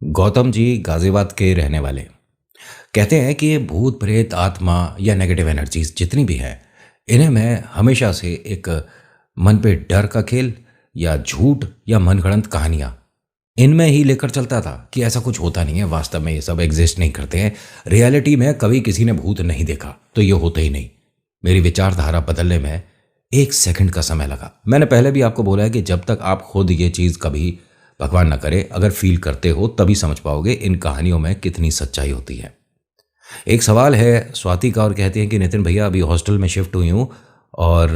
गौतम जी गाजियाबाद के रहने वाले कहते हैं कि ये भूत प्रेत आत्मा या नेगेटिव एनर्जीज जितनी भी है, इन्हें मैं हमेशा से एक मन पे डर का खेल या झूठ या मनगढ़ंत कहानियाँ इनमें ही लेकर चलता था कि ऐसा कुछ होता नहीं है। वास्तव में ये सब एग्जिस्ट नहीं करते हैं। रियलिटी में कभी किसी ने भूत नहीं देखा तो ये होते ही नहीं। मेरी विचारधारा बदलने में 1 सेकंड का समय लगा। मैंने पहले भी आपको बोला है कि जब तक आप खुद ये चीज़ कभी, भगवान ना करे, अगर फील करते हो तभी समझ पाओगे इन कहानियों में कितनी सच्चाई होती है। एक सवाल है स्वाति का और कहती हैं कि नितिन भैया अभी हॉस्टल में शिफ्ट हुई हूँ और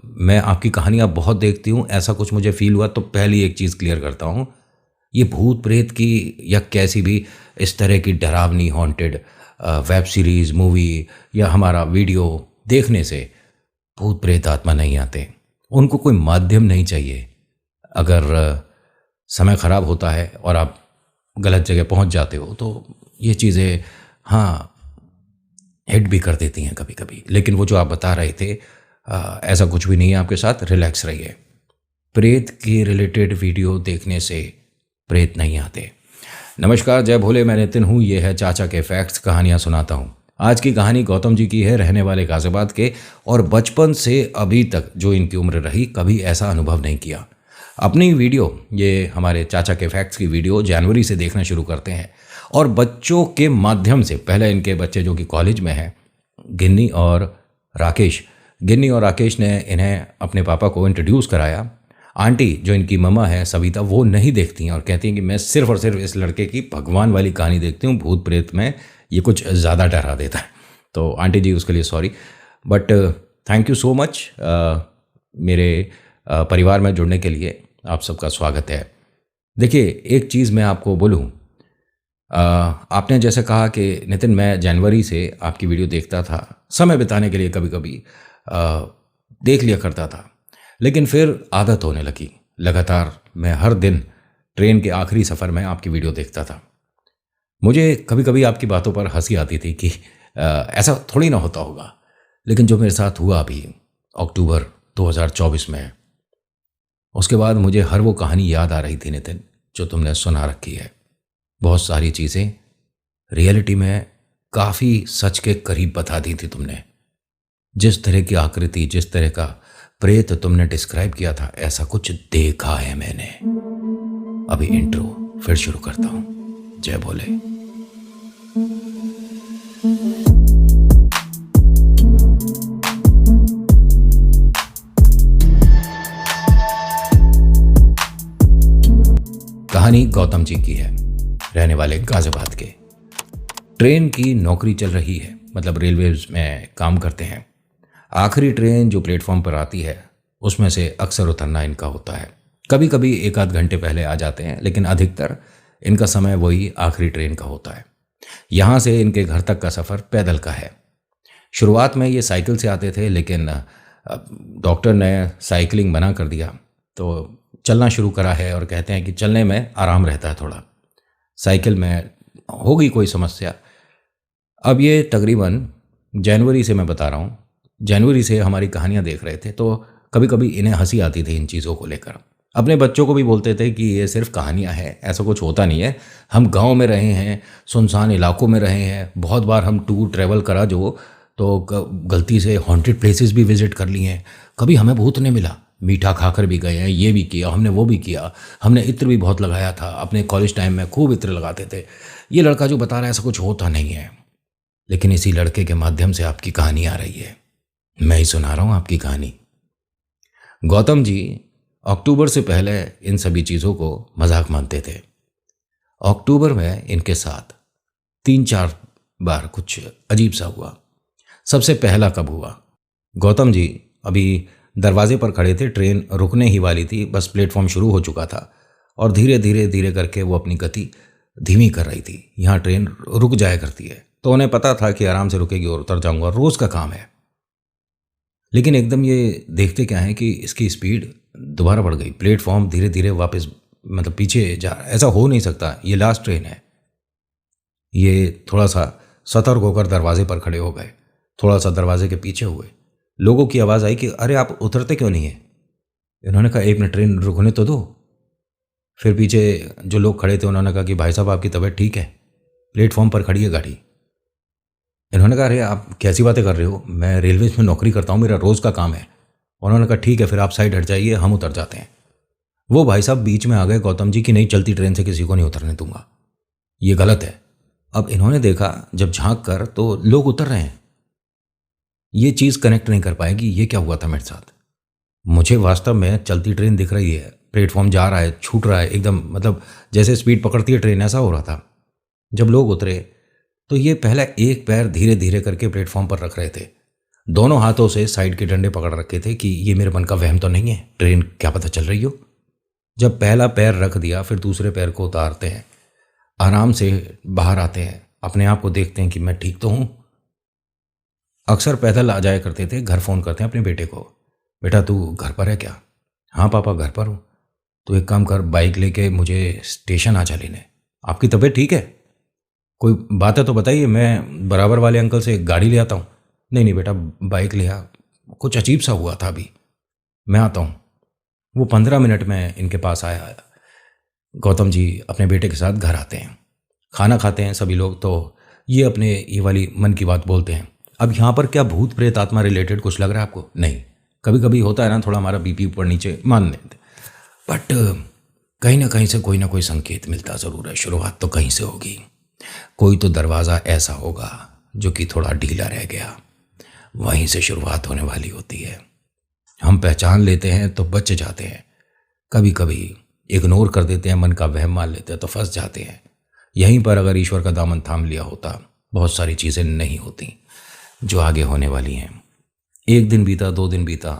मैं आपकी कहानियाँ बहुत देखती हूँ, ऐसा कुछ मुझे फील हुआ तो पहली एक चीज़ क्लियर करता हूँ, ये भूत प्रेत की या कैसी भी इस तरह की डरावनी हॉन्टेड वेब सीरीज़, मूवी या हमारा वीडियो देखने से भूत प्रेत आत्मा नहीं आते। उनको कोई माध्यम नहीं चाहिए। अगर समय ख़राब होता है और आप गलत जगह पहुंच जाते हो तो ये चीज़ें हाँ हिट भी कर देती हैं कभी कभी। लेकिन वो जो आप बता रहे थे, ऐसा कुछ भी नहीं है आपके साथ, रिलैक्स रहिए। प्रेत के रिलेटेड वीडियो देखने से प्रेत नहीं आते। नमस्कार, जय भोले, मैं नितिन हूँ। ये है चाचा के फैक्ट्स, कहानियाँ सुनाता हूँ। आज की कहानी गौतम जी की है, रहने वाले गाजियाबाद के, और बचपन से अभी तक जो इनकी उम्र रही कभी ऐसा अनुभव नहीं किया। अपनी वीडियो, ये हमारे चाचा के फैक्ट्स की वीडियो जनवरी से देखना शुरू करते हैं और बच्चों के माध्यम से, पहले इनके बच्चे जो कि कॉलेज में हैं, गिन्नी और राकेश ने इन्हें अपने पापा को इंट्रोड्यूस कराया। आंटी जो इनकी मम्मा है सविता, वो नहीं देखती हैं और कहती हैं कि मैं सिर्फ और सिर्फ इस लड़के की भगवान वाली कहानी देखती हूँ, भूत प्रेत में ये कुछ ज़्यादा डरा देता है। तो आंटी जी उसके लिए sorry, but thank you so much मेरे परिवार में जुड़ने के लिए। आप सबका स्वागत है। देखिए, एक चीज़ मैं आपको बोलूँ, आपने जैसे कहा कि नितिन मैं जनवरी से आपकी वीडियो देखता था, समय बिताने के लिए कभी कभी देख लिया करता था, लेकिन फिर आदत होने लगी। लगातार मैं हर दिन ट्रेन के आखिरी सफ़र में आपकी वीडियो देखता था। मुझे कभी कभी आपकी बातों पर हंसी आती थी कि ऐसा थोड़ी ना होता होगा, लेकिन जो मेरे साथ हुआ अभी अक्टूबर 2024 में, उसके बाद मुझे हर वो कहानी याद आ रही थी नितिन जो तुमने सुना रखी है। बहुत सारी चीज़ें रियलिटी में काफ़ी सच के करीब बता दी थी तुमने। जिस तरह की आकृति, जिस तरह का प्रेत तुमने डिस्क्राइब किया था, ऐसा कुछ देखा है मैंने। अभी इंट्रो फिर शुरू करता हूं। जय भोले। कहानी गौतम जी की है, रहने वाले गाजियाबाद के। ट्रेन की नौकरी चल रही है, मतलब रेलवे में काम करते हैं। आखिरी ट्रेन जो प्लेटफॉर्म पर आती है उसमें से अक्सर उतरना इनका होता है। कभी कभी 1 आध घंटे पहले आ जाते हैं, लेकिन अधिकतर इनका समय वही आखिरी ट्रेन का होता है। यहाँ से इनके घर तक का सफ़र पैदल का है। शुरुआत में ये साइकिल से आते थे, लेकिन डॉक्टर ने साइकिलिंग मना कर दिया तो चलना शुरू करा है और कहते हैं कि चलने में आराम रहता है थोड़ा। साइकिल में हो गई कोई समस्या। अब ये तकरीबन जनवरी से, मैं बता रहा हूँ, जनवरी से हमारी कहानियाँ देख रहे थे तो कभी कभी इन्हें हंसी आती थी इन चीज़ों को लेकर। अपने बच्चों को भी बोलते थे कि ये सिर्फ कहानियाँ हैं, ऐसा कुछ होता नहीं है। हम गांव में रहे हैं, सुनसान इलाकों में रहे हैं, बहुत बार हम टूर ट्रैवल करा जो, तो गलती से हॉन्टेड प्लेसेस भी विजिट कर लिए हैं। कभी हमें भूत नहीं मिला, मीठा खाकर भी गए हैं, ये भी किया हमने, वो भी किया हमने, इत्र भी बहुत लगाया था अपने कॉलेज टाइम में, खूब इत्र लगाते थे। ये लड़का जो बता रहा है ऐसा कुछ होता नहीं है, लेकिन इसी लड़के के माध्यम से आपकी कहानी आ रही है। मैं ही सुना रहा हूं आपकी कहानी। गौतम जी अक्टूबर से पहले इन सभी चीज़ों को मजाक मानते थे। अक्टूबर में इनके साथ 3-4 बार कुछ अजीब सा हुआ। सबसे पहला कब हुआ, गौतम जी अभी दरवाजे पर खड़े थे, ट्रेन रुकने ही वाली थी, बस प्लेटफॉर्म शुरू हो चुका था और धीरे धीरे धीरे करके वो अपनी गति धीमी कर रही थी। यहाँ ट्रेन रुक जाया करती है तो उन्हें पता था कि आराम से रुकेगी और उतर जाऊंगा, रोज़ का काम है। लेकिन एकदम ये देखते क्या है कि इसकी स्पीड दोबारा बढ़ गई। प्लेटफॉर्म धीरे धीरे वापस, मतलब पीछे जा रहा है। ऐसा हो नहीं सकता, ये लास्ट ट्रेन है। ये थोड़ा सा सतर्क होकर दरवाजे पर खड़े हो गए, थोड़ा सा दरवाजे के पीछे हुए। लोगों की आवाज़ आई कि अरे आप उतरते क्यों नहीं है। इन्होंने कहा 1 मिनट, ट्रेन रुकने तो दो। फिर पीछे जो लोग खड़े थे उन्होंने कहा कि भाई साहब आपकी तबीयत ठीक है, प्लेटफॉर्म पर खड़ी है गाड़ी। इन्होंने कहा अरे आप कैसी बातें कर रहे हो, मैं रेलवेज में नौकरी करता हूँ, मेरा रोज़ का काम है। उन्होंने कहा ठीक है फिर आप साइड हट जाइए, हम उतर जाते हैं। वो भाई साहब बीच में आ गए गौतम जी की नहीं चलती ट्रेन से किसी को नहीं उतरने दूंगा, ये गलत है। अब इन्होंने देखा जब झांक कर तो लोग उतर रहे हैं, ये चीज़ कनेक्ट नहीं कर पाएगी ये क्या हुआ था मेरे साथ। मुझे वास्तव में चलती ट्रेन दिख रही है, प्लेटफॉर्म जा रहा है, छूट रहा है एकदम, मतलब जैसे स्पीड पकड़ती है ट्रेन ऐसा हो रहा था। जब लोग उतरे तो ये पहले एक पैर धीरे धीरे करके प्लेटफॉर्म पर रख रहे थे, दोनों हाथों से साइड के डंडे पकड़ रखे थे कि ये मेरे मन का वहम तो नहीं है, ट्रेन क्या पता चल रही हो। जब पहला पैर रख दिया फिर दूसरे पैर को उतारते हैं, आराम से बाहर आते हैं, अपने आप को देखते हैं कि मैं ठीक तो हूँ। अक्सर पैदल आ जाया करते थे, घर फ़ोन करते हैं अपने बेटे को, बेटा तू घर पर है क्या? हाँ पापा घर पर हूँ। तो एक काम कर, बाइक लेके मुझे स्टेशन आ जा लेने। आपकी तबीयत ठीक है? कोई बात है तो बताइए, मैं बराबर वाले अंकल से गाड़ी ले आता हूँ। नहीं नहीं बेटा बाइक ले आ, कुछ अजीब सा हुआ था अभी, मैं आता हूँ। वो 15 मिनट में इनके पास आया। गौतम जी अपने बेटे के साथ घर आते हैं, खाना खाते हैं सभी लोग, तो ये अपने ये वाली मन की बात बोलते हैं। अब यहाँ पर क्या भूत प्रेत आत्मा रिलेटेड कुछ लग रहा है आपको? नहीं, कभी कभी होता है ना थोड़ा हमारा बीपी ऊपर नीचे मान लेते, बट कहीं ना कहीं से कोई ना कोई संकेत मिलता ज़रूर है। शुरुआत तो कहीं से होगी, कोई तो दरवाज़ा ऐसा होगा जो कि थोड़ा ढीला रह गया, वहीं से शुरुआत होने वाली होती है। हम पहचान लेते हैं तो बच जाते हैं, कभी कभी इग्नोर कर देते हैं, मन का वहम मान लेते हैं तो फंस जाते हैं। यहीं पर अगर ईश्वर का दामन थाम लिया होता बहुत सारी चीज़ें नहीं होती जो आगे होने वाली हैं। एक दिन बीता, 2 दिन बीता,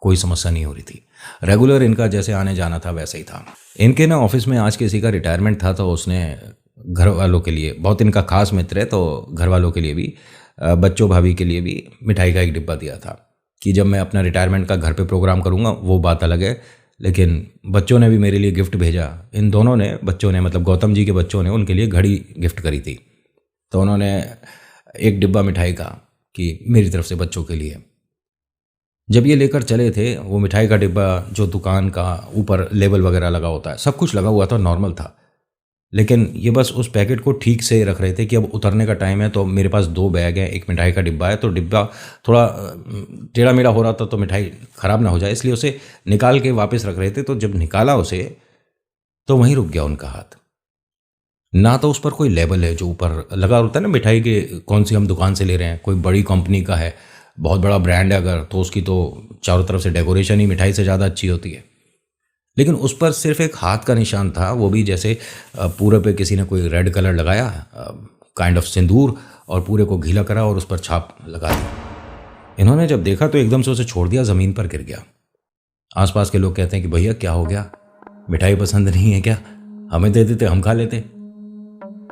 कोई समस्या नहीं हो रही थी, रेगुलर इनका जैसे आने जाना था वैसे ही था। इनके ना ऑफिस में आज किसी का रिटायरमेंट था, तो उसने घर वालों के लिए, बहुत इनका खास मित्र है तो घर वालों के लिए भी, बच्चों भाभी के लिए भी मिठाई का एक डिब्बा दिया था कि जब मैं अपना रिटायरमेंट का घर पे प्रोग्राम करूँगा वो बात अलग है, लेकिन बच्चों ने भी मेरे लिए गिफ्ट भेजा। इन दोनों ने, बच्चों ने मतलब गौतम जी के बच्चों ने उनके लिए घड़ी गिफ्ट करी थी, तो उन्होंने एक डिब्बा मिठाई का कि मेरी तरफ से बच्चों के लिए। जब ये लेकर चले थे वो मिठाई का डिब्बा, जो दुकान का ऊपर लेबल वगैरह लगा होता है सब कुछ लगा हुआ था, नॉर्मल था, लेकिन ये बस उस पैकेट को ठीक से रख रहे थे कि अब उतरने का टाइम है, तो मेरे पास 2 बैग हैं, एक मिठाई का डिब्बा है, तो डिब्बा थोड़ा टेढ़ा मेढ़ा हो रहा था तो मिठाई ख़राब ना हो जाए, इसलिए उसे निकाल के वापस रख रहे थे। तो जब निकाला उसे तो वहीं रुक गया उनका हाथ। ना तो उस पर कोई लेबल है जो ऊपर लगा होता है ना मिठाई के, कौन सी हम दुकान से ले रहे हैं, कोई बड़ी कंपनी का है, बहुत बड़ा ब्रांड है अगर, तो उसकी तो चारों तरफ से डेकोरेशन ही मिठाई से ज़्यादा अच्छी होती है, लेकिन उस पर सिर्फ एक हाथ का निशान था, वो भी जैसे पूरे पे किसी ने कोई रेड कलर लगाया, काइंड ऑफ सिंदूर, और पूरे को गीला करा और उस पर छाप लगा दी। इन्होंने जब देखा तो एकदम से उसे छोड़ दिया, ज़मीन पर गिर गया। आसपास के लोग कहते हैं कि भैया क्या हो गया, मिठाई पसंद नहीं है क्या, हमें दे देते हम खा लेते।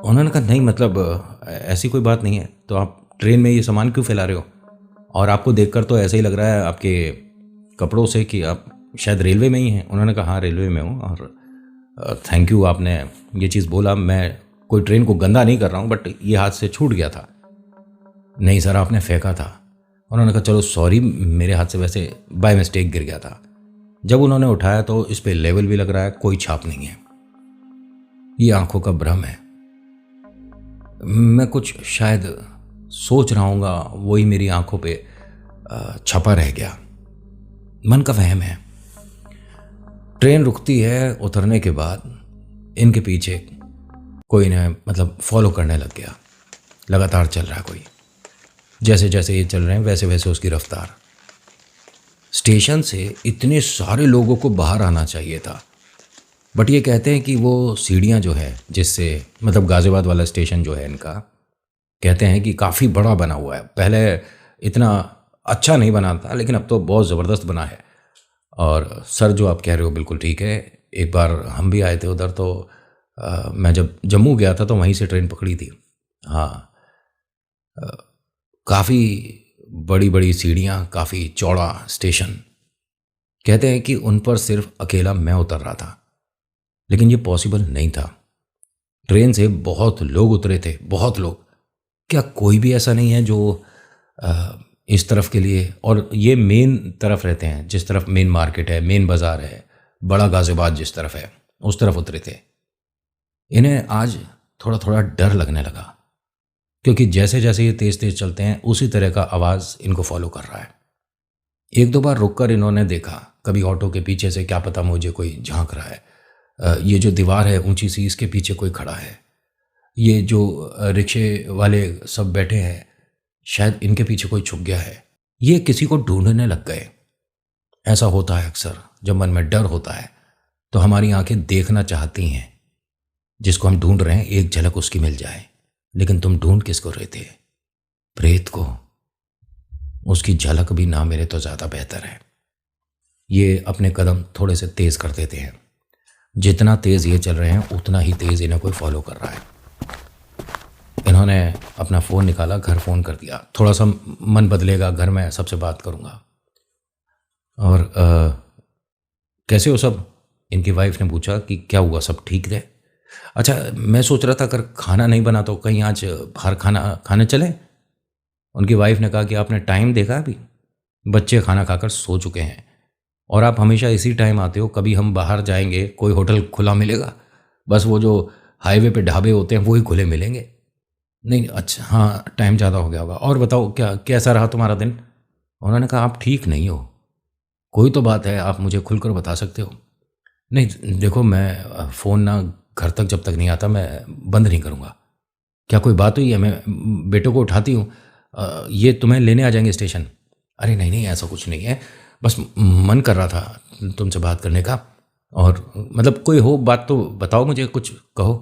उन्होंने कहा नहीं मतलब ऐसी कोई बात नहीं है, तो आप ट्रेन में ये सामान क्यों फैला रहे हो, और आपको देखकर तो ऐसे ही लग रहा है आपके कपड़ों से कि आप शायद रेलवे में ही हैं। उन्होंने कहा हाँ रेलवे में हूँ, और थैंक यू आपने ये चीज़ बोला, मैं कोई ट्रेन को गंदा नहीं कर रहा हूँ, बट ये हाथ से छूट गया था। नहीं सर आपने फेंका था। उन्होंने कहा चलो सॉरी, मेरे हाथ से वैसे बाय मिस्टेक गिर गया था। जब उन्होंने उठाया तो इस पर लेवल भी लग रहा है, कोई छाप नहीं है, ये आंखों का भ्रम है। मैं कुछ शायद सोच रहा हूँगा, वही मेरी आंखों पे छपा रह गया, मन का वहम है। ट्रेन रुकती है, उतरने के बाद इनके पीछे कोई ने मतलब फॉलो करने लग गया, लगातार चल रहा है कोई, जैसे जैसे ये चल रहे हैं वैसे वैसे उसकी रफ्तार। स्टेशन से इतने सारे लोगों को बाहर आना चाहिए था, बट ये कहते हैं कि वो सीढ़ियाँ जो है जिससे, मतलब गाज़ियाबाद वाला स्टेशन जो है इनका, कहते हैं कि काफ़ी बड़ा बना हुआ है, पहले इतना अच्छा नहीं बना था लेकिन अब तो बहुत ज़बरदस्त बना है। और सर जो आप कह रहे हो बिल्कुल ठीक है, एक बार हम भी आए थे उधर, तो मैं जब जम्मू गया था तो वहीं से ट्रेन पकड़ी थी। हाँ, काफ़ी बड़ी बड़ी सीढ़ियाँ, काफ़ी चौड़ा स्टेशन। कहते हैं कि उन पर सिर्फ अकेला मैं उतर रहा था, लेकिन ये पॉसिबल नहीं था। ट्रेन से बहुत लोग उतरे थे, बहुत लोग। क्या कोई भी ऐसा नहीं है जो इस तरफ के लिए, और ये मेन तरफ रहते हैं जिस तरफ मेन मार्केट है, मेन बाज़ार है, बड़ा गाज़ियाबाद जिस तरफ है, उस तरफ उतरे थे। इन्हें आज थोड़ा थोड़ा डर लगने लगा, क्योंकि जैसे जैसे ये तेज तेज चलते हैं उसी तरह का आवाज़ इनको फॉलो कर रहा है। एक दो बार रुककर इन्होंने देखा, कभी ऑटो के पीछे से क्या पता मुझे कोई झांक रहा है। ये जो दीवार है ऊंची सी, इसके पीछे कोई खड़ा है। ये जो रिक्शे वाले सब बैठे हैं, शायद इनके पीछे कोई छुप गया है। ये किसी को ढूंढने लग गए। ऐसा होता है अक्सर, जब मन में डर होता है तो हमारी आंखें देखना चाहती हैं, जिसको हम ढूंढ रहे हैं एक झलक उसकी मिल जाए। लेकिन तुम ढूंढ किसको रहे थे? प्रेत को। उसकी झलक भी ना मिले तो ज़्यादा बेहतर है। ये अपने कदम थोड़े से तेज़ कर देते हैं। जितना तेज़ ये चल रहे हैं उतना ही तेज़ इन्हें कोई फॉलो कर रहा है। इन्होंने अपना फ़ोन निकाला, घर फ़ोन कर दिया। थोड़ा सा मन बदलेगा, घर में सबसे बात करूँगा। और कैसे हो सब? इनकी वाइफ ने पूछा कि क्या हुआ, सब ठीक थे? अच्छा, मैं सोच रहा था अगर खाना नहीं बना तो कहीं आज बाहर खाना खाने चले। उनकी वाइफ ने कहा कि आपने टाइम देखा अभी? बच्चे खाना खाकर सो चुके हैं और आप हमेशा इसी टाइम आते हो। कभी हम बाहर जाएंगे, कोई होटल खुला मिलेगा? बस वो जो हाईवे पे ढाबे होते हैं वही खुले मिलेंगे। नहीं, अच्छा हाँ, टाइम ज़्यादा हो गया होगा। और बताओ, क्या कैसा रहा तुम्हारा दिन? उन्होंने कहा आप ठीक नहीं हो, कोई तो बात है, आप मुझे खुलकर बता सकते हो। नहीं देखो, मैं फ़ोन ना घर तक जब तक नहीं आता मैं बंद नहीं करूँगा। क्या कोई बात हुई है? मैं बेटे को उठाती हूँ, ये तुम्हें लेने आ जाएंगे स्टेशन। अरे नहीं नहीं, ऐसा कुछ नहीं है, बस मन कर रहा था तुमसे बात करने का। और मतलब कोई हो बात तो बताओ, मुझे कुछ कहो।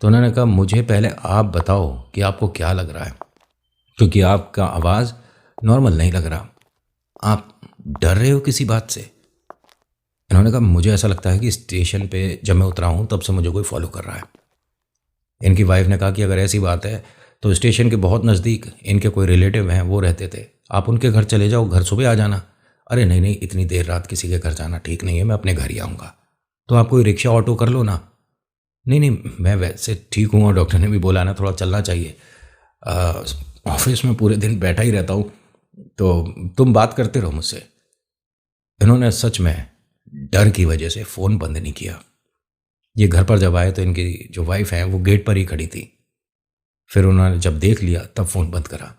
तो उन्होंने कहा मुझे पहले आप बताओ कि आपको क्या लग रहा है, क्योंकि आपका आवाज़ नॉर्मल नहीं लग रहा। आप डर रहे हो किसी बात से? इन्होंने कहा मुझे ऐसा लगता है कि स्टेशन पे जब मैं उतरा हूँ तब से मुझे कोई फॉलो कर रहा है। इनकी वाइफ ने कहा कि अगर ऐसी बात है तो स्टेशन के बहुत नज़दीक इनके कोई रिलेटिव हैं, वो रहते थे, आप उनके घर चले जाओ, घर सुबह आ जाना। अरे नहीं नहीं, इतनी देर रात किसी के घर जाना ठीक नहीं है, मैं अपने घर ही आऊँगा। तो आप कोई रिक्शा ऑटो कर लो ना। नहीं नहीं, मैं वैसे ठीक हूँ और डॉक्टर ने भी बोला ना थोड़ा चलना चाहिए। ऑफिस में पूरे दिन बैठा ही रहता हूँ, तो तुम बात करते रहो मुझसे। इन्होंने सच में डर की वजह से फ़ोन बंद नहीं किया। ये घर पर जब आए तो इनकी जो वाइफ है वो गेट पर ही खड़ी थी। फिर उन्होंने जब देख लिया तब फ़ोन बंद करा।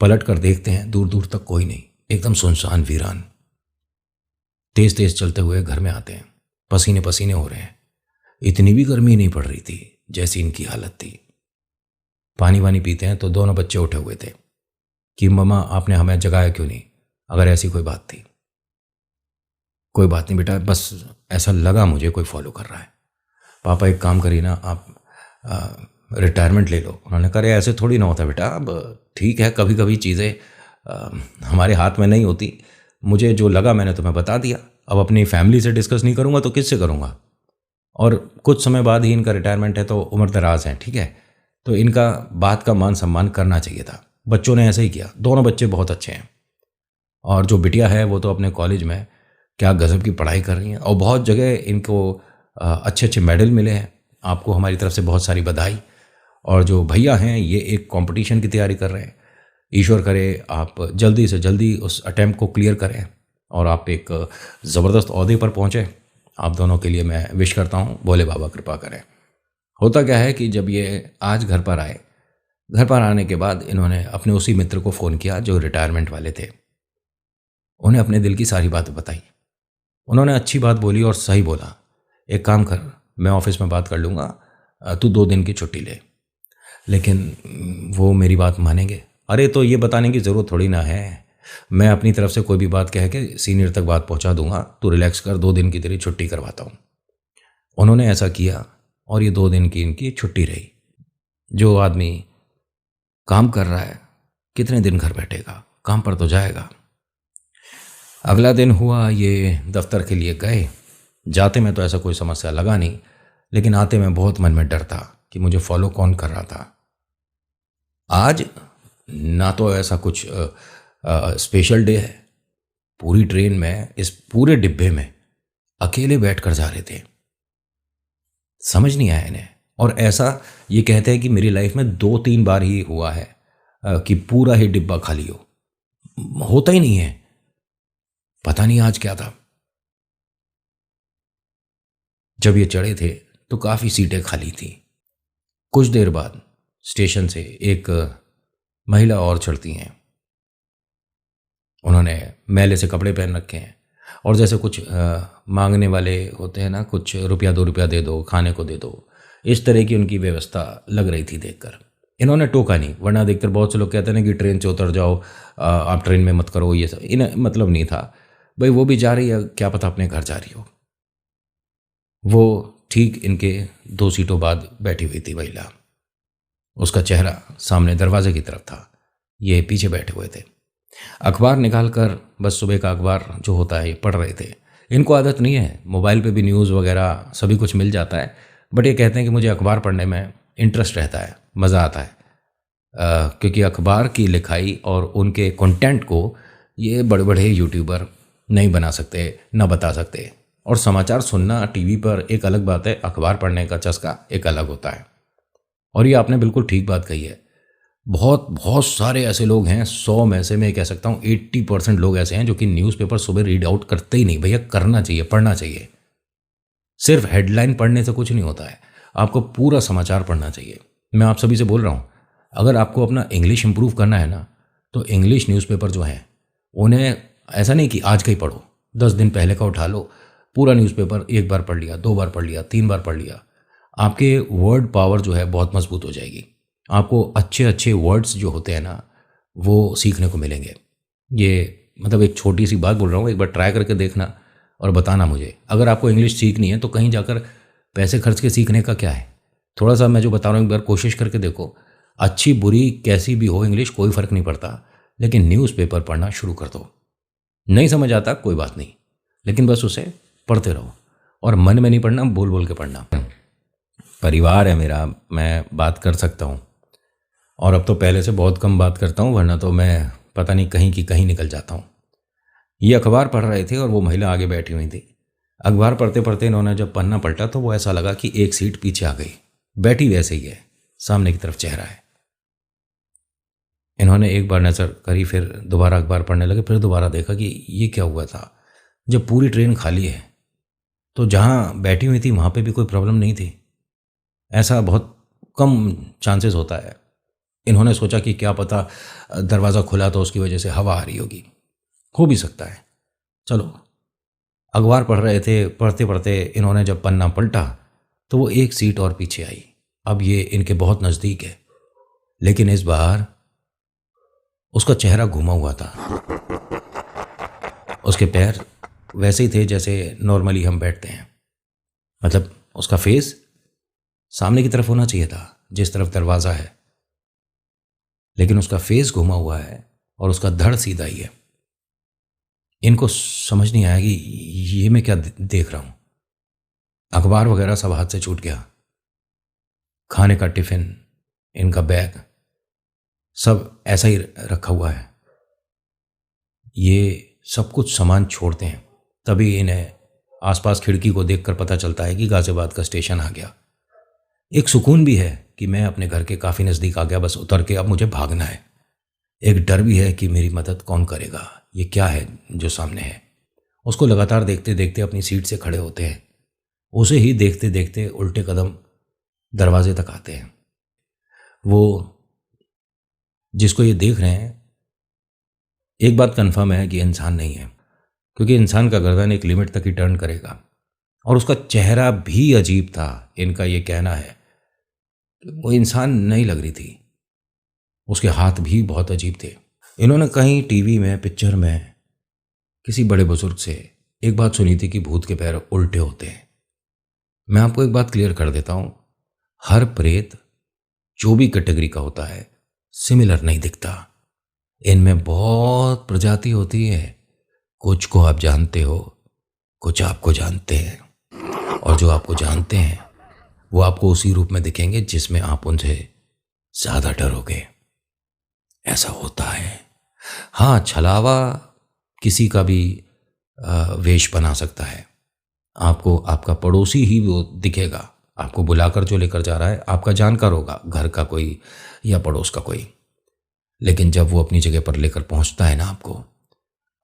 पलट कर देखते हैं, दूर दूर तक कोई नहीं, एकदम सुनसान वीरान। तेज तेज चलते हुए घर में आते हैं, पसीने पसीने हो रहे हैं। इतनी भी गर्मी नहीं पड़ रही थी जैसी इनकी हालत थी। पानी वानी पीते हैं तो दोनों बच्चे उठे हुए थे कि मम्मा आपने हमें जगाया क्यों नहीं, अगर ऐसी कोई बात थी। कोई बात नहीं बेटा, बस ऐसा लगा मुझे कोई फॉलो कर रहा है। पापा एक काम करिए ना, आप रिटायरमेंट ले लो। उन्होंने कहा ऐसे थोड़ी ना होता बेटा, अब ठीक है, कभी कभी चीज़ें हमारे हाथ में नहीं होती। मुझे जो लगा मैंने तुम्हें बता दिया, अब अपनी फैमिली से डिस्कस नहीं करूँगा तो किससे करूँगा? और कुछ समय बाद ही इनका रिटायरमेंट है तो उम्र दराज है, ठीक है, तो इनका बात का मान सम्मान करना चाहिए था। बच्चों ने ऐसा ही किया। दोनों बच्चे बहुत अच्छे हैं और जो बिटिया है वो तो अपने कॉलेज में क्या गज़ब की पढ़ाई कर रही हैं और बहुत जगह इनको अच्छे अच्छे मेडल मिले हैं। आपको हमारी तरफ से बहुत सारी बधाई। और जो भैया हैं ये एक कंपटीशन की तैयारी कर रहे हैं। ईश्वर करे आप जल्दी से जल्दी उस अटेम्प्ट को क्लियर करें और आप एक ज़बरदस्त ओहदे पर पहुँचें। आप दोनों के लिए मैं विश करता हूँ, भोले बाबा कृपा करें। होता क्या है कि जब ये आज घर पर आए, घर पर आने के बाद इन्होंने अपने उसी मित्र को फ़ोन किया जो रिटायरमेंट वाले थे। उन्हें अपने दिल की सारी बातें बताई। उन्होंने अच्छी बात बोली और सही बोला, एक काम कर, मैं ऑफिस में बात कर लूँगा, तू 2 दिन की छुट्टी ले। लेकिन वो मेरी बात मानेंगे? अरे तो ये बताने की ज़रूरत थोड़ी ना है, मैं अपनी तरफ से कोई भी बात कह के सीनियर तक बात पहुंचा दूंगा। तू रिलैक्स कर, 2 दिन की तेरी छुट्टी करवाता हूँ। उन्होंने ऐसा किया और ये 2 दिन की इनकी छुट्टी रही। जो आदमी काम कर रहा है कितने दिन घर बैठेगा, काम पर तो जाएगा। अगला दिन हुआ, ये दफ्तर के लिए गए। जाते में तो ऐसा कोई समस्या लगा नहीं, लेकिन आते में बहुत मन में डर था कि मुझे फॉलो कौन कर रहा था। आज ना तो ऐसा कुछ स्पेशल डे है, पूरी ट्रेन में इस पूरे डिब्बे में अकेले बैठ कर जा रहे थे। समझ नहीं आया इन्हें। और ऐसा ये कहते हैं कि मेरी लाइफ में 2-3 बार ही हुआ है कि पूरा ही डिब्बा खाली हो, होता ही नहीं है। पता नहीं आज क्या था। जब ये चढ़े थे तो काफ़ी सीटें खाली थी। कुछ देर बाद स्टेशन से एक महिला और चढ़ती हैं। उन्होंने मैले से कपड़े पहन रखे हैं और जैसे कुछ मांगने वाले होते हैं ना, कुछ रुपया 2 रुपया दे दो, खाने को दे दो, इस तरह की उनकी व्यवस्था लग रही थी देखकर। इन्होंने टोका नहीं, वरना देखकर बहुत से लोग कहते हैं ना कि ट्रेन से उतर जाओ, आप ट्रेन में मत करो, ये सब इन्हें मतलब नहीं था। भाई वो भी जा रही है, क्या पता अपने घर जा रही हो। वो ठीक इनके 2 सीटों बाद बैठी हुई थी महिला। उसका चेहरा सामने दरवाजे की तरफ था, ये पीछे बैठे हुए थे। अखबार निकाल कर बस सुबह का अखबार जो होता है ये पढ़ रहे थे। इनको आदत नहीं है, मोबाइल पे भी न्यूज़ वगैरह सभी कुछ मिल जाता है, बट ये कहते हैं कि मुझे अखबार पढ़ने में इंटरेस्ट रहता है, मज़ा आता है। क्योंकि अखबार की लिखाई और उनके कंटेंट को ये बड़े बड़े यूट्यूबर नहीं बना सकते, ना बता सकते। और समाचार सुनना टीवी पर एक अलग बात है, अखबार पढ़ने का चस्का एक अलग होता है। और ये आपने बिल्कुल ठीक बात कही है। बहुत बहुत सारे ऐसे लोग हैं, 100 में से मैं कह सकता हूँ 80% लोग ऐसे हैं जो कि न्यूज़पेपर सुबह रीड आउट करते ही नहीं। भैया करना चाहिए, पढ़ना चाहिए। सिर्फ हेडलाइन पढ़ने से कुछ नहीं होता है, आपको पूरा समाचार पढ़ना चाहिए। मैं आप सभी से बोल रहा हूँ, अगर आपको अपना इंग्लिश इंप्रूव करना है ना, तो इंग्लिश न्यूज़पेपर जो हैं उन्हें ऐसा नहीं कि आज का ही पढ़ो, 10 दिन पहले का उठा लो, पूरा न्यूज़पेपर एक बार पढ़ लिया, 2 बार पढ़ लिया, 3 बार पढ़ लिया। आपके वर्ड पावर जो है बहुत मजबूत हो जाएगी। आपको अच्छे अच्छे वर्ड्स जो होते हैं ना वो सीखने को मिलेंगे। ये मतलब एक छोटी सी बात बोल रहा हूँ, एक बार ट्राई करके देखना और बताना मुझे। अगर आपको इंग्लिश सीखनी है तो कहीं जाकर पैसे खर्च के सीखने का क्या है, थोड़ा सा मैं जो बता रहा हूँ एक बार कोशिश करके देखो। अच्छी बुरी कैसी भी हो इंग्लिश कोई फ़र्क नहीं पड़ता, लेकिन न्यूज़पेपर पढ़ना शुरू कर दो। नहीं समझ आता कोई बात नहीं, लेकिन बस उसे पढ़ते रहो। और मन में नहीं पढ़ना, बोल बोल के पढ़ना। परिवार है मेरा, मैं बात कर सकता हूँ, और अब तो पहले से बहुत कम बात करता हूँ, वरना तो मैं पता नहीं कहीं की कहीं निकल जाता हूँ। ये अखबार पढ़ रहे थे और वो महिला आगे बैठी हुई थी। अखबार पढ़ते पढ़ते इन्होंने जब पन्ना पलटा तो वो ऐसा लगा कि एक सीट पीछे आ गई। बैठी वैसे ही है, सामने की तरफ चेहरा है। इन्होंने एक बार नज़र करी, फिर दोबारा अखबार पढ़ने लगे, फिर दोबारा देखा कि ये क्या हुआ था। जब पूरी ट्रेन खाली है तो जहाँ बैठी हुई थी वहाँ पे भी कोई प्रॉब्लम नहीं थी। ऐसा बहुत कम चांसेस होता है। इन्होंने सोचा कि क्या पता दरवाज़ा खुला तो उसकी वजह से हवा आ रही होगी, हो भी सकता है। चलो, अखबार पढ़ रहे थे, पढ़ते पढ़ते इन्होंने जब पन्ना पलटा तो वो एक सीट और पीछे आई। अब ये इनके बहुत नज़दीक है, लेकिन इस बार उसका चेहरा घुमा हुआ था। उसके पैर वैसे ही थे जैसे नॉर्मली हम बैठते हैं, मतलब उसका फेस सामने की तरफ होना चाहिए था जिस तरफ दरवाज़ा है, लेकिन उसका फेस घुमा हुआ है और उसका धड़ सीधा ही है। इनको समझ नहीं आया कि ये मैं क्या देख रहा हूँ। अखबार वगैरह सब हाथ से छूट गया, खाने का टिफ़िन, इनका बैग सब ऐसा ही रखा हुआ है। ये सब कुछ सामान छोड़ते हैं, तभी इन्हें आसपास खिड़की को देखकर पता चलता है कि गाजियाबाद का स्टेशन आ गया। एक सुकून भी है कि मैं अपने घर के काफ़ी नज़दीक आ गया, बस उतर के अब मुझे भागना है। एक डर भी है कि मेरी मदद कौन करेगा, ये क्या है जो सामने है। उसको लगातार देखते देखते अपनी सीट से खड़े होते हैं, उसे ही देखते देखते उल्टे कदम दरवाजे तक आते हैं। वो जिसको ये देख रहे हैं, एक बात कन्फर्म है कि इंसान नहीं है, क्योंकि इंसान का गर्दन एक लिमिट तक ही टर्न करेगा। और उसका चेहरा भी अजीब था। इनका ये कहना है वो इंसान नहीं लग रही थी, उसके हाथ भी बहुत अजीब थे। इन्होंने कहीं टीवी में, पिक्चर में किसी बड़े बुजुर्ग से एक बात सुनी थी कि भूत के पैर उल्टे होते हैं। मैं आपको एक बात क्लियर कर देता हूँ, हर प्रेत जो भी कैटेगरी का होता है सिमिलर नहीं दिखता। इनमें बहुत प्रजाति होती है। कुछ को आप जानते हो, कुछ आपको जानते हैं, और जो आपको जानते हैं वो आपको उसी रूप में दिखेंगे जिसमें आप उनसे ज़्यादा डरोगे। ऐसा होता है। हाँ, छलावा किसी का भी वेश बना सकता है। आपको आपका पड़ोसी ही वो दिखेगा, आपको बुलाकर जो लेकर जा रहा है आपका जानकार होगा, घर का कोई या पड़ोस का कोई। लेकिन जब वो अपनी जगह पर लेकर पहुंचता है ना, आपको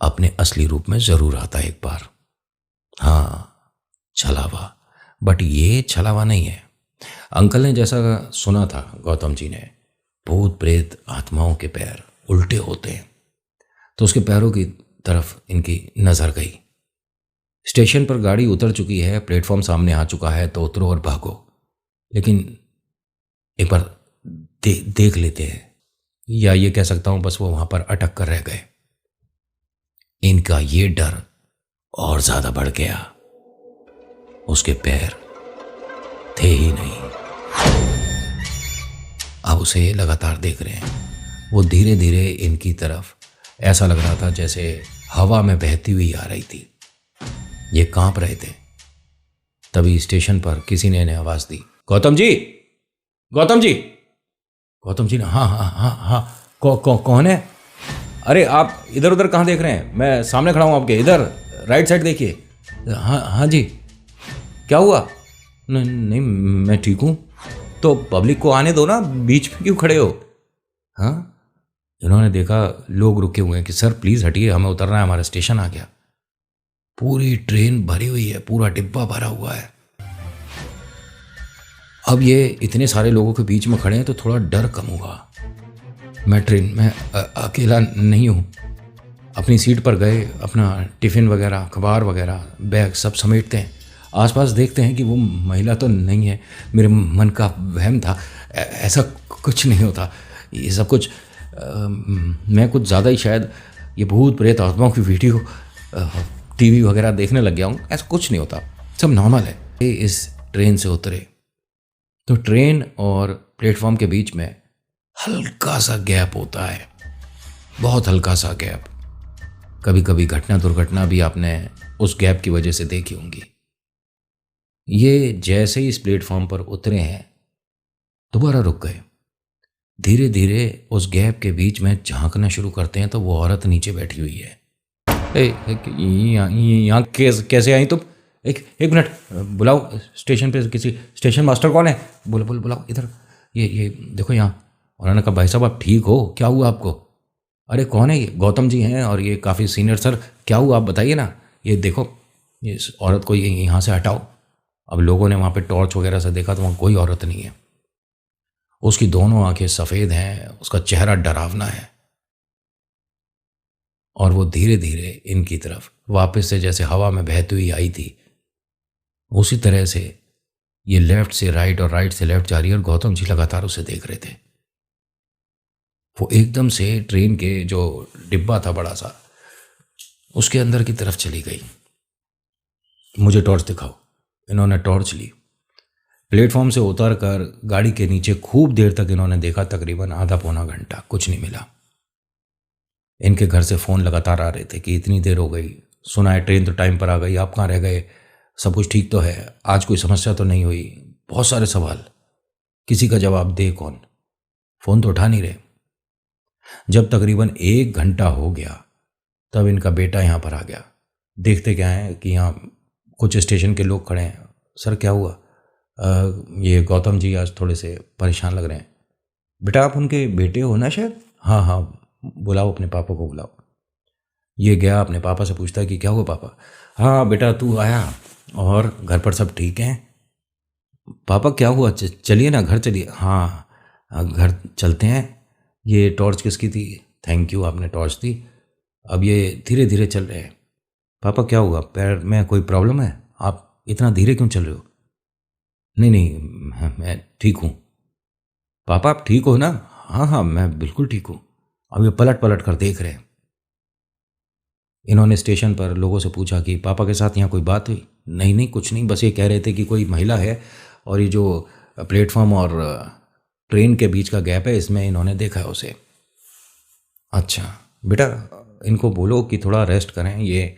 अपने असली रूप में ज़रूर आता है एक बार। हाँ, छलावा बट ये छलावा नहीं है। अंकल ने जैसा सुना था गौतम जी ने, भूत प्रेत आत्माओं के पैर उल्टे होते हैं, तो उसके पैरों की तरफ इनकी नजर गई। स्टेशन पर गाड़ी उतर चुकी है, प्लेटफॉर्म सामने आ चुका है, तो उतरो और भागो। लेकिन एक बार देख लेते हैं, या ये कह सकता हूं बस वो वहां पर अटक कर रह गए। इनका ये डर और ज्यादा बढ़ गया। उसके पैर थे ही नहीं। अब उसे लगातार देख रहे हैं। वो धीरे धीरे इनकी तरफ, ऐसा लग रहा था जैसे हवा में बहती हुई आ रही थी। ये कांप रहे थे। तभी स्टेशन पर किसी ने इन्हें आवाज दी, गौतम जी, गौतम जी। गौतम जी ने हाँ हाँ हाँ हाँ, कौन है? अरे आप इधर उधर कहाँ देख रहे हैं? मैं सामने खड़ा हूँ आपके, इधर राइट साइड देखिए। हाँ हाँ जी, क्या हुआ? नहीं मैं ठीक हूँ। तो पब्लिक को आने दो ना, बीच में क्यों खड़े हो? हाँ, इन्होंने देखा लोग रुके हुए हैं कि सर प्लीज हटिए, हमें उतरना है, हमारा स्टेशन आ गया। पूरी ट्रेन भरी हुई है, पूरा डिब्बा भरा हुआ है। अब ये इतने सारे लोगों के बीच में खड़े हैं तो थोड़ा डर कम हुआ। मैं ट्रेन में अकेला नहीं हूँ। अपनी सीट पर गए, अपना टिफ़िन वगैरह, अखबार वगैरह, बैग सब समेटते हैं। आसपास देखते हैं कि वो महिला तो नहीं है। मेरे मन का वहम था, ऐसा कुछ नहीं होता। ये सब कुछ मैं कुछ ज़्यादा ही शायद ये भूत प्रेत आत्माओं की वीडियो टीवी वगैरह देखने लग गया हूँ। ऐसा कुछ नहीं होता, सब नॉर्मल है। ये इस ट्रेन से उतरे तो ट्रेन और प्लेटफॉर्म के बीच में हल्का सा गैप होता है, बहुत हल्का सा गैप। कभी कभी घटना दुर्घटना भी आपने उस गैप की वजह से देखी होंगी। ये जैसे ही इस प्लेटफॉर्म पर उतरे हैं दोबारा रुक गए। धीरे धीरे उस गैप के बीच में झांकना शुरू करते हैं तो वो औरत नीचे बैठी हुई है। यहाँ कैसे आई तुम? एक मिनट, बुलाओ स्टेशन पे किसी स्टेशन मास्टर कौन है? बुलाओ इधर। ये देखो यहाँ। उन्होंने कहा भाई साहब आप ठीक हो? क्या हुआ आपको? अरे कौन है ये? गौतम जी हैं और ये काफ़ी सीनियर। सर क्या हुआ आप बताइए ना। ये देखो, ये इस औरत को यहाँ से हटाओ। अब लोगों ने वहाँ पे टॉर्च वगैरह से देखा तो वहाँ कोई औरत नहीं है। उसकी दोनों आंखें सफ़ेद हैं, उसका चेहरा डरावना है और वो धीरे धीरे इनकी तरफ वापस से जैसे हवा में बहती हुई आई थी उसी तरह से ये लेफ्ट से राइट और राइट से लेफ्ट जा रही है और गौतम जी लगातार उसे देख रहे थे। वो एकदम से ट्रेन के जो डिब्बा था बड़ा सा, उसके अंदर की तरफ चली गई। मुझे टॉर्च दिखाओ। इन्होंने टॉर्च ली। प्लेटफॉर्म से उतर कर गाड़ी के नीचे खूब देर तक इन्होंने देखा, तकरीबन आधा पौना घंटा, कुछ नहीं मिला। इनके घर से फ़ोन लगातार आ रहे थे कि इतनी देर हो गई, सुना है ट्रेन तो टाइम पर आ गई, आप कहाँ रह गए, सब कुछ ठीक तो है, आज कोई समस्या तो नहीं हुई। बहुत सारे सवाल, किसी का जवाब दे कौन? फ़ोन तो उठा नहीं रहे। जब तकरीबन 1 घंटा हो गया तब इनका बेटा यहाँ पर आ गया। देखते क्या है कि यहाँ कुछ स्टेशन के लोग खड़े हैं। सर क्या हुआ? ये गौतम जी आज थोड़े से परेशान लग रहे हैं। बेटा आप उनके बेटे हो ना शायद? हाँ हाँ, बुलाओ अपने पापा को बुलाओ। ये गया अपने पापा से पूछता है कि क्या हुआ पापा? हाँ बेटा तू आया और घर पर सब ठीक हैं? पापा क्या हुआ? चलिए ना घर चलिए। हाँ घर चलते हैं। ये टॉर्च किसकी थी? थैंक यू, आपने टॉर्च दी। अब ये धीरे धीरे चल रहे हैं। पापा क्या हुआ? पैर में कोई प्रॉब्लम है? आप इतना धीरे क्यों चल रहे हो? नहीं नहीं मैं ठीक हूँ। पापा आप ठीक हो ना? हाँ हाँ मैं बिल्कुल ठीक हूँ। अब ये पलट पलट कर देख रहे हैं। इन्होंने स्टेशन पर लोगों से पूछा कि पापा के साथ यहाँ कोई बात हुई? नहीं नहीं कुछ नहीं, बस ये कह रहे थे कि कोई महिला है और ये जो प्लेटफॉर्म और ट्रेन के बीच का गैप है इसमें इन्होंने देखा है उसे। अच्छा बेटा इनको बोलो कि थोड़ा रेस्ट करें, ये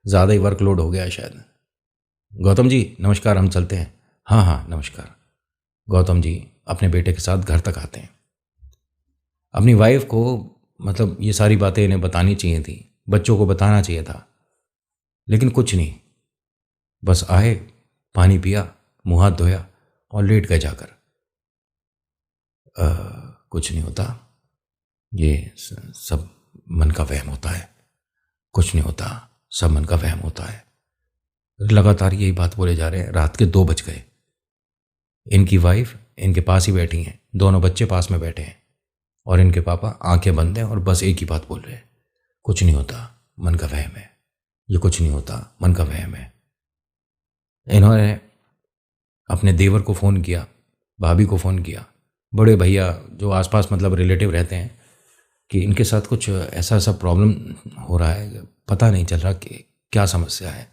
ज़्यादा ही वर्कलोड हो गया है शायद। गौतम जी नमस्कार, हम चलते हैं। हाँ हाँ नमस्कार। गौतम जी अपने बेटे के साथ घर तक आते हैं। अपनी वाइफ को मतलब ये सारी बातें इन्हें बतानी चाहिए थी, बच्चों को बताना चाहिए था, लेकिन कुछ नहीं। बस आए, पानी पिया, मुँह हाथ धोया और लेट गए जाकर। कुछ नहीं होता, ये सब मन का वहम होता है। कुछ नहीं होता, सब मन का वहम होता है। लगातार यही बात बोले जा रहे हैं। रात के 2 बज गए। इनकी वाइफ इनके पास ही बैठी हैं, दोनों बच्चे पास में बैठे हैं और इनके पापा आंखें बंद हैं और बस एक ही बात बोल रहे हैं, कुछ नहीं होता, मन का वहम है, ये कुछ नहीं होता, मन का वहम है। इन्होंने अपने देवर को फ़ोन किया, भाभी को फ़ोन किया, बड़े भैया जो आसपास मतलब रिलेटिव रहते हैं कि इनके साथ कुछ ऐसा ऐसा प्रॉब्लम हो रहा है, पता नहीं चल रहा कि क्या समस्या है।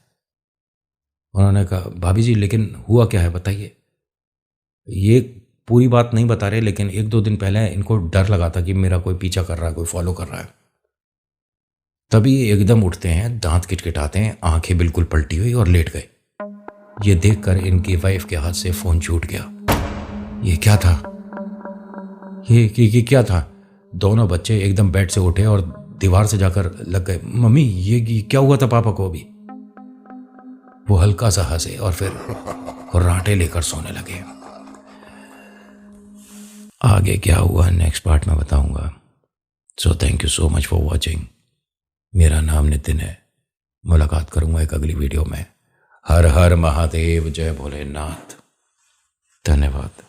उन्होंने कहा भाभी जी लेकिन हुआ क्या है बताइए। ये पूरी बात नहीं बता रहे, लेकिन 1-2 दिन पहले इनको डर लगा था कि मेरा कोई पीछा कर रहा है, कोई फॉलो कर रहा है। तभी ये एकदम उठते हैं, दांत किटकिटाते हैं, आंखें बिल्कुल पलटी हुई और लेट गए। ये देखकर इनकी वाइफ के हाथ से फ़ोन छूट गया। ये क्या था, ये क्या था। दोनों बच्चे एकदम बेड से उठे और दीवार से जाकर लग गए, मम्मी ये क्या हुआ था पापा को अभी। वो हल्का सा हंसे और फिर रांटे लेकर सोने लगे। आगे क्या हुआ नेक्स्ट पार्ट में बताऊंगा। So thank you so much for watching. मेरा नाम नितिन है। मुलाकात करूंगा एक अगली वीडियो में। हर हर महादेव, जय भोलेनाथ। धन्यवाद।